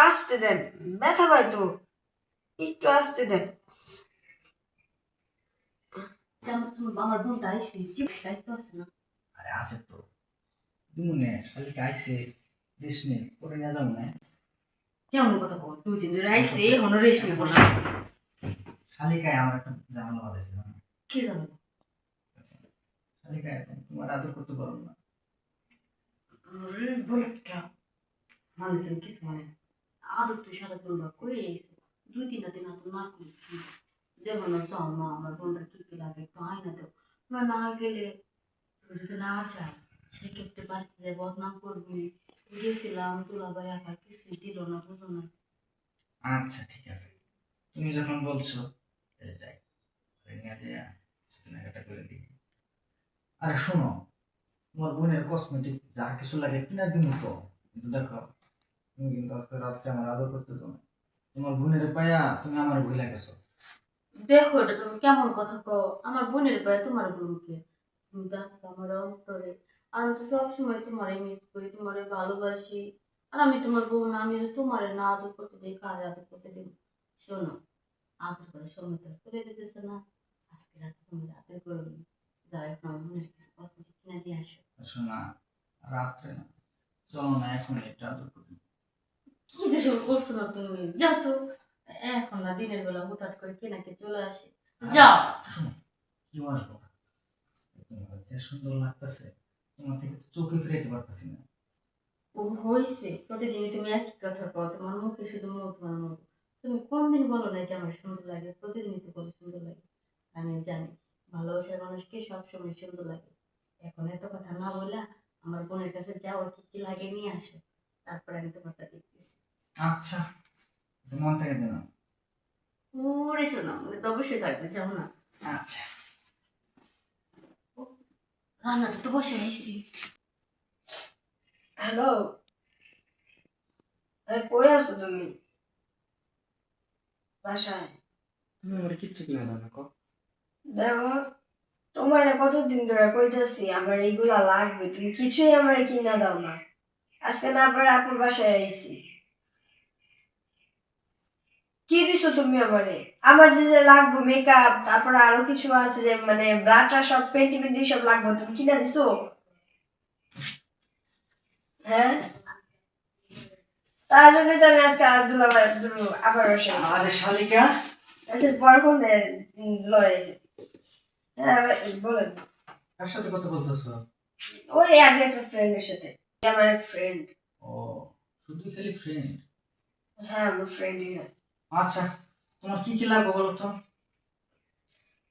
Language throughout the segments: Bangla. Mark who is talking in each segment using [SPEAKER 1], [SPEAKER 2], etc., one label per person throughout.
[SPEAKER 1] আসতে দেন, ব্যথা পাই তো, একটু আসতে দেন।
[SPEAKER 2] আমার বোনটা আইসি দায়িত্ব আছে না?
[SPEAKER 3] আরে আছে তো, দুমনে শালিকা আইছে, রেস্ট নে, পরে নিয়ে যাবো না।
[SPEAKER 2] কেমন কথা বল, 2 দিন ধরে আইসি এখনো রেস্ট নিব না।
[SPEAKER 3] শালিকায় আমার একটা ঝামেলা বাঁধাইছে না।
[SPEAKER 2] কি জানো
[SPEAKER 3] শালিকায় তোমার আদর করতে পারবো না।
[SPEAKER 2] বোনটা মানে তুমি কিছু মানে আদর তুই সারা দিন বা করে আইসো, 2-3 দিন তো না করি দেখো না, যাও না আমার বোনটা কি কি লাগে একটু আয়না দেও না, না গেলে তুই যদি না চায় সেক্ষেত্রে বাড়িতে বদনাম করবি। গিয়েছিলাম দুলাভাই একা কিছুই দিল না, বুঝো না।
[SPEAKER 3] আচ্ছা ঠিক আছে, তুমি যখন বলছো তাহলে যাই, নিয়ে যাই কেনাকাটা করে দিই। আরে শোনো, তোমার বোনের কসমেটিক যা কিছু লাগে কিনা দিন তো, কিন্তু দেখো তুমি কিন্তু আজকে রাত্রে আমার আদর করতে তো না, তোমার বোনের পায়া তুমি আমার ভুলে গেছো।
[SPEAKER 2] দেখো এটা তুমি কেমন কথা কও, আমার বোনের পায়ে তোমার বোনকে, তুমি তো আছো আমার অন্তরে। আর আমি তো সবসময় তোমারে মিস করি, তোমারে ভালোবাসি। আর আমি তোমার বোন, আমি যদি তোমারে না আদর করতে দিই কারে আদর করতে দিই? শোনো, আদর করার সময় তো আর চলে যেতেছে না, আজকে রাতে তুমি আদর করবে, যাও এখন আমার বোনের কিছু কসমেটিক কিনে দিয়ে আসো।
[SPEAKER 3] শোনা, রাত্রে না, চলো না এখন একটু আদর করি।
[SPEAKER 2] কি যে শুরু করছো না তুমি, যাও তো। এখন না দিনের বেলা হুটহাট করে কেনাকে চলে আসে, যাও।
[SPEAKER 3] শোনো, কি আসবো, তোমার যে সুন্দর লাগতেছে, তোমার থেকে তো চোখে ফিরাইতে পারতেছি না।
[SPEAKER 2] ও হয়েছে, প্রতিদিন তুমি একই কথা কও, তোমার মুখে শুধু মুখ, তোমার মুখ। তুমি কোনদিন বলো না যে আমার সুন্দর লাগে? প্রতিদিনই তো বলো সুন্দর লাগে। আমি জানি ভালোবাসার মানুষকে সবসময় সুন্দর লাগে। এখন এত কথা না বলে আমার বোনের কাছে যাও, কি কি লাগে নিয়ে আসো, তারপরে আমি তোমারটা দেখতেছি।
[SPEAKER 3] আচ্ছা, তুমি মন থেকে জানো।
[SPEAKER 2] পুরে শোনো, মানে তো অবশ্যই থাকবে, যাও না।
[SPEAKER 3] আচ্ছা।
[SPEAKER 2] ও, রান্নাটা তো বসে আইছি।
[SPEAKER 1] হ্যালো, কই আছো তুমি? বাসায়?
[SPEAKER 3] তুমি আমার কিচ্ছু কিনে দাও না,
[SPEAKER 1] দেখো, তোমার কতদিন ধরে কইতাছি আমার এইগুলা লাগবে, তুমি কিছুই আমার কিনা দাও না। আজকে না পারে আপুর বাসায় আইছি। কি দিছো তুমি আমারে? আমার যে যে লাগবে মেকআপ, তারপরে আরো কিছু আছে যে মানে ব্রাটা সব পেন্টি পেন্টি সব লাগবে, তুমি কিনা দিছো? হ্যাঁ, তার জন্য তো আমি আজকে আব্দুল আবার বাসায় আইছি।
[SPEAKER 3] আরে শালিকা,
[SPEAKER 1] আচ্ছা পরে ফোন লয়ে আইছি। হ্যাঁ বলেন।
[SPEAKER 3] কার সাথে কথা বলতেছো?
[SPEAKER 1] ওই আগে একটা ফ্রেন্ডের সাথে, আমার এক ফ্রেন্ড।
[SPEAKER 3] ও, শুধু খালি ফ্রেন্ড?
[SPEAKER 1] হ্যাঁ আমার ফ্রেন্ডই হয়।
[SPEAKER 3] আচ্ছা, তোমার কি কি লাগবে বলো তো?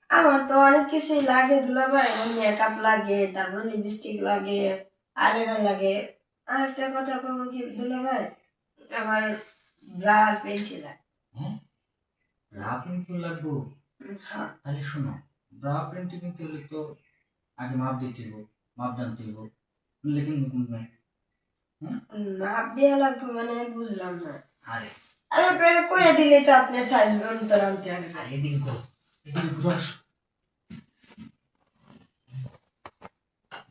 [SPEAKER 1] আমার তো অনেক কিছুই লাগে দুলাভাই, মেকআপ লাগে, তারপর লিপস্টিক লাগে, আইলাইনার লাগে। আর একটা কথা কম কি দুলাভাই, আমার ব্রা আর পেন্সিল লাগে।
[SPEAKER 3] হ্যাঁ, ব্রা প্রিন্ট লাগবে?
[SPEAKER 1] হ্যাঁ,
[SPEAKER 3] তাহলে শোনো, ব্রা প্রিন্ট কিনতে হলে তো আগে মাপ দিতে হবে, মাপ জানতে হবে, লেকিন নতুন নাই।
[SPEAKER 1] মাপ দেওয়া লাগবে মানে বুঝলাম না।
[SPEAKER 3] আরে
[SPEAKER 1] আমি আপনাকে কয়ে দিলেই তো আপনি সাইজ অনুসারে আনতে হবে।
[SPEAKER 3] আরে এদিকে তো, এদিকে ঘুরে আসো।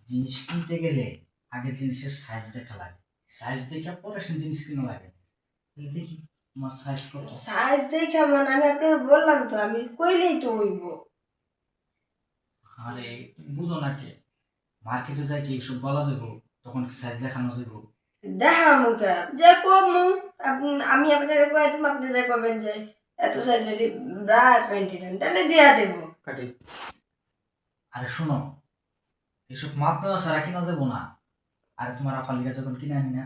[SPEAKER 3] জিনিস কিনতে গেলে আগে জিনিসের সাইজ দেখা লাগে, সাইজ দেখে পরে সে জিনিস কিনা লাগে। তাহলে দেখি তোমার সাইজ কত।
[SPEAKER 1] সাইজ দেখে মানে আমি আপনার বললাম তো, আমি কইলেই তো হইব।
[SPEAKER 3] আরে তুমি বুঝো না কে, মার্কেটে যাই কি এসব বলা যাবো, তখন কি সাইজ দেখানো যাবো?
[SPEAKER 1] দেখা মুখে যে কম আমি আপনার কয়ে তুমি আপনি যে করবেন যে এত সাইজের ব্রা আর প্যান্টি দেন, তাহলে দিয়া দেবো।
[SPEAKER 3] কাটি। আরে শোনো, এসব মাপ নেওয়া ছাড়া কিনা যাবো না। আরে তোমার আপার লিগা যখন কিনে আনি না,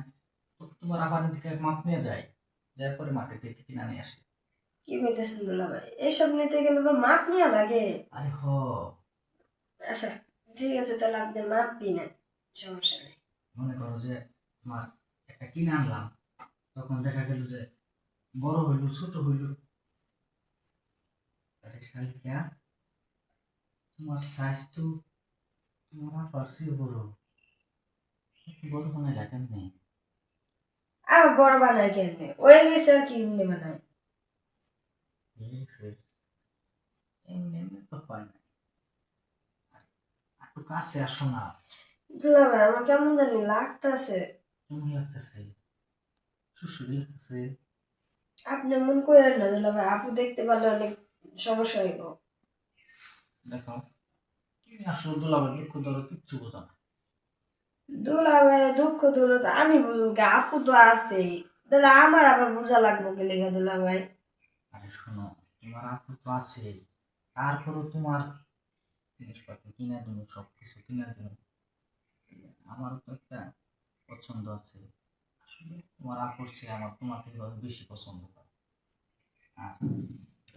[SPEAKER 3] তো তোমার আপার থেকে মাপ নিয়ে যায়, যার পরে মার্কেট থেকে কিনে নিয়ে আসে।
[SPEAKER 1] কি কইতেছেন দুলা ভাই, এইসব নিতে গেলে তো মাপ নেওয়া লাগে।
[SPEAKER 3] আরে হ,
[SPEAKER 1] আচ্ছা ঠিক আছে, তাহলে আপনি মাপ নেন, সমস্যা নেই।
[SPEAKER 3] মনে করো যে তোমার একটা কিনে আনলাম, তখন দেখা গেল যে বড় হইল ছোট হইল, আরে শালিকা, তোমার সাইজ তো তোমার আপার চেয়ে বড়, বড় মনে লাগে কেমনে?
[SPEAKER 1] আর বড় বানায় কেমনে, ওই গেছে আর কি এমনি বানায়।
[SPEAKER 3] এমনি এমনি তো হয় না, একটু কাছে আসো না।
[SPEAKER 1] দুলা ভাই আমার কেমন জানি লাগতেছে।
[SPEAKER 3] কেমন লাগতেছে? সুসুরি লাগতেছে?
[SPEAKER 1] আপনি মন করেন না দুলা ভাই, আপু দেখতে পারলে অনেক সমস্যা হইব।
[SPEAKER 3] দেখো তুমি আসলে দুলাভাই দুঃখ ধরো কিচ্ছু বোঝো না।
[SPEAKER 1] দুলা ভাই দুঃখ দুলো তো আমি বুঝুন কে, আপু তো আছেই, তাহলে আমার আবার বোঝা লাগবো কে লেগে দুলা ভাই?
[SPEAKER 3] আরে শোনো, তোমার আপু তো আছে, তারপরও তোমার জিনিসপাতি কিনা দেবো, সব কিছু কিনা দেবো। আমারও তো একটা পছন্দ আছে। আসলে তোমার আপুর চেয়ে আমার তোমাকে এভাবে বেশি পছন্দ করে। আর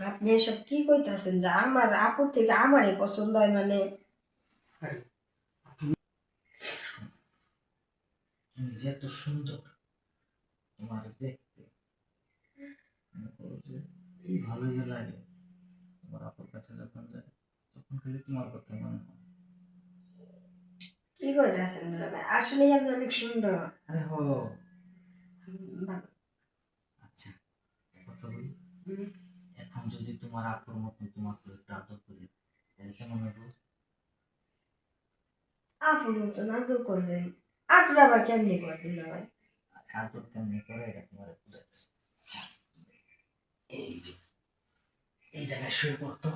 [SPEAKER 1] আপনি এসব কি কইতাছেন যে আমার আপুর থেকে আমারই পছন্দ হয় মানে?
[SPEAKER 3] তুমি যে এত সুন্দর, তোমার দেখতে মনে করো যে এই ভালোই যে লাগে। তোমার আপুর কাছে যখন যায় তখন খালি তোমার কথা মনে হয়।
[SPEAKER 1] কি কইতাছেন দুলা ভাই, আসলেই আমি অনেক সুন্দর?
[SPEAKER 3] আরে হো,
[SPEAKER 1] ভালো।
[SPEAKER 3] আচ্ছা কথা বলি। এখন যদি তোমার আপুর মতন তোমাকে একটু আদর করি তাহলে কেমন হবে?
[SPEAKER 1] আপুর মতো আদর করবেন? আদর আবার কেমনি করবেন দুলা ভাই?
[SPEAKER 3] আর আদর কেমনি করে এটা তোমার বুঝাইতেছে। এই যে এই জায়গায় শুয়ে পড়তো,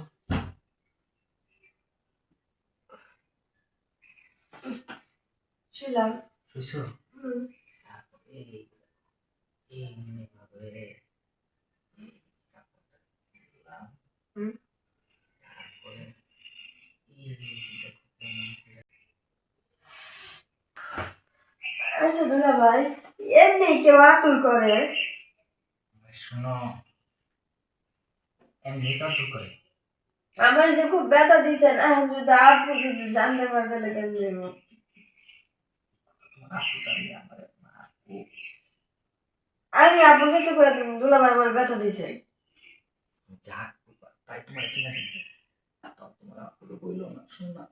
[SPEAKER 1] শুনলাম।
[SPEAKER 3] শুয়েছো?
[SPEAKER 1] হুম।
[SPEAKER 3] তারপর এমনি ভাবে এই কাপড়টা দিলাম।
[SPEAKER 1] হুম।
[SPEAKER 3] তারপরে এই যে দেখো কেমন করে।
[SPEAKER 1] আচ্ছা দুলা ভাই, এমনি কেউ আদর করে?
[SPEAKER 3] শোনো, এমনি তো আদর করে।
[SPEAKER 1] আমার যে খুব ব্যথা দিছেন, এখন যদি আপু যদি জানতে পারে তাহলে কেমনি হইব?
[SPEAKER 3] তোমার আপু জানি আমার আপু।
[SPEAKER 1] আমি আপুর কাছে কয়ে তুমি দুলা ভাই আমার ব্যথা দিছে।
[SPEAKER 3] যা করবা তাই তোমার কিনা দিবে। তাও তোমার আপুকে বইলো না, শোন না।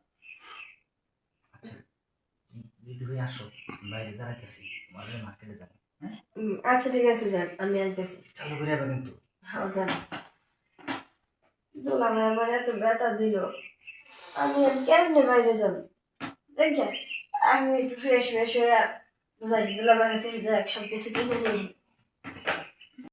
[SPEAKER 3] আচ্ছা তুমি রেডি হয়ে আসো, বাইরে দাঁড়াইতেছি, তোমার মার্কেটে যাবো। হ্যাঁ,
[SPEAKER 1] আচ্ছা ঠিক আছে, যান, আমি আইতেছি।
[SPEAKER 3] চালু করে যাবে কিন্তু।
[SPEAKER 1] হ্যাঁ যান। দুলা ভাই আমার এত ব্যথা দিল, আমি আর কেমনে বাইরে যাব? দেখেন, আমি একটু ফ্রেশ ফ্রেশ হয়ে যাই, দুলা ভাই যাই সব কিছু কিনে নিই।